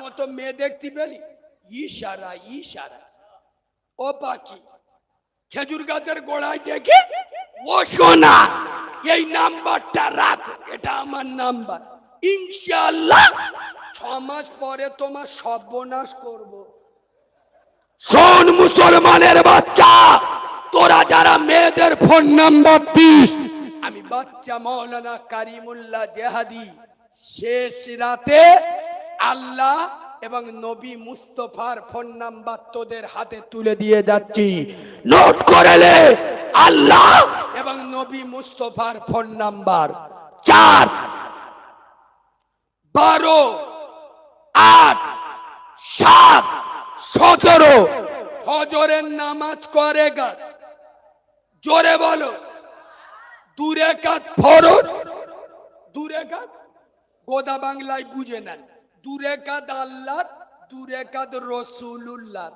মতো মেয়ে দেখতে পেলি, ইশারা ইশারা। ও পাখি, খেজুর গাছের গোড়ায় দেখে, ও সোনা এই নাম্বারটা রাখো, এটা আমার নাম্বার, ইনশাআল্লাহ 6 মাস পরে তোমার সর্বনাশ করব। শোন মুসলমানের বাচ্চা, তোরা যারা মেয়েদের ফোন নাম্বার দিস, আমি বাচ্চা মাওলানা কারিমুল্লাহ জেহাদি শেষ রাতে আল্লাহ এবং নবী মুস্তফার ফোন নাম্বার তোদের হাতে তুলে দিয়ে যাচ্ছি। নোট করে নে, আল্লাহ এবং নবী মুস্তফার ফোন নাম্বার 4 12 8 7 17। ফজরের নামাজ করে গাত, জোরে বলো, 2 রাকাত ফরজ, 2 রাকাত গোদা বাংলায় বুঝে নেন, 2 রাকাত আল্লাহ, 2 রাকাত রাসূলুল্লাহ।